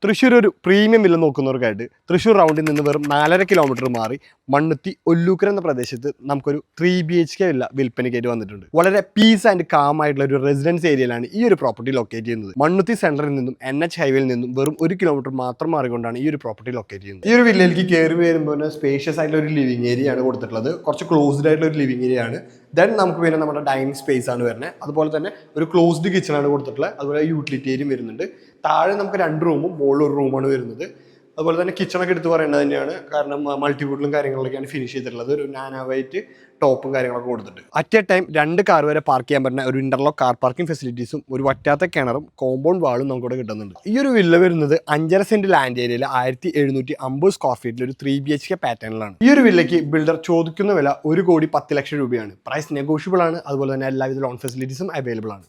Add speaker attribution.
Speaker 1: തൃശ്ശൂർ ഒരു premium villa നോക്കുന്നവർക്കായിട്ട് Thrissur റൗണ്ടിൽ നിന്ന് വെറും 4.5 കിലോമീറ്റർ മാറി മണ്ണുത്തി ഒല്ലൂക്കര എന്ന പ്രദേശത്ത് നമുക്കൊരു 3 BHK വില്ല വിൽപ്പനയ്ക്കായിട്ട് വന്നിട്ടുണ്ട്. വളരെ പീസ് ആൻഡ് കാം ആയിട്ടുള്ള ഒരു റെസിഡൻസ് ഏരിയയിലാണ് ഈ ഒരു പ്രോപ്പർട്ടി ലൊക്കേറ്റ് ചെയ്യുന്നത്. മണ്ണുത്തി സെന്ററിൽ നിന്നും NH ഹൈവേയിൽ നിന്നും വെറും 1 കിലോമീറ്റർ മാത്രം മാറിക്കൊണ്ടാണ് ഈ ഒരു പ്രോപ്പർട്ടി ലൊക്കേറ്റ് ചെയ്യുന്നത്. ഈ ഒരു വില്ലയിലേക്ക് കയറി വരുമ്പോൾ സ്പേഷ്യസ് ആയിട്ടുള്ള ഒരു ലിവിംഗ് ഏരിയ ആണ് കൊടുത്തിട്ടുള്ളത്. കുറച്ച് ക്ലോസ്ഡ് ആയിട്ടുള്ള ഒരു ലിവിംഗ് ഏരിയ ആണ്. ദെൻ നമുക്ക് പിന്നെ നമ്മുടെ ഡൈനിങ് സ്പേസ് ആണ് വരുന്നത്. അതുപോലെ തന്നെ ഒരു ക്ലോസ്ഡ് കിച്ചൺ ആണ് കൊടുത്തിട്ടുള്ളത്. അതുപോലെ യൂട്ടിലിറ്റി ഏരിയയും വരുന്നുണ്ട്. താഴെ നമുക്ക് 2 റൂമും മുകളിൽ 1 റൂമാണ് വരുന്നത്. അതുപോലെ തന്നെ കിച്ചണൊക്കെ എടുത്ത് പറയേണ്ടത് തന്നെയാണ്. കാരണം മൾട്ടിവുഡിലും കാര്യങ്ങളിലൊക്കെയാണ് ഫിനിഷ് ചെയ്തിട്ടുള്ളത്. ഒരു നാനോ വൈറ്റ് ടോപ്പും കാര്യങ്ങളൊക്കെ കൊടുത്തിട്ട് അറ്റ് എ ടൈം 2 കാർ വരെ പാർക്ക് ചെയ്യാൻ പറ്റുന്ന ഒരു ഇന്റർലോക്ക് കാർ പാർക്കിംഗ് ഫെസിലിറ്റീസും ഒരു വറ്റാത്ത കിണറും കോമ്പൗണ്ട് വാളും നമുക്കിവിടെ കിട്ടുന്നുണ്ട്. ഈ ഒരു വില്ല വരുന്നത് 5.5 സെന്റ് ലാൻഡ് ഏരിയയിൽ 1750 സ്ക്വയർ ഫീറ്റിൽ ഒരു 3 BHK പാറ്റേണിലാണ്. ഈ ഒരു വില്ലയ്ക്ക് ബിൽഡർ ചോദിക്കുന്ന വില 1,10,00,000 രൂപയാണ്. പ്രൈസ് നെഗോഷ്യബിൾ ആണ്. അതുപോലെ തന്നെ എല്ലാവിധ ലോൺ ഫെസിലിറ്റീസും അവൈലബിൾ ആണ്.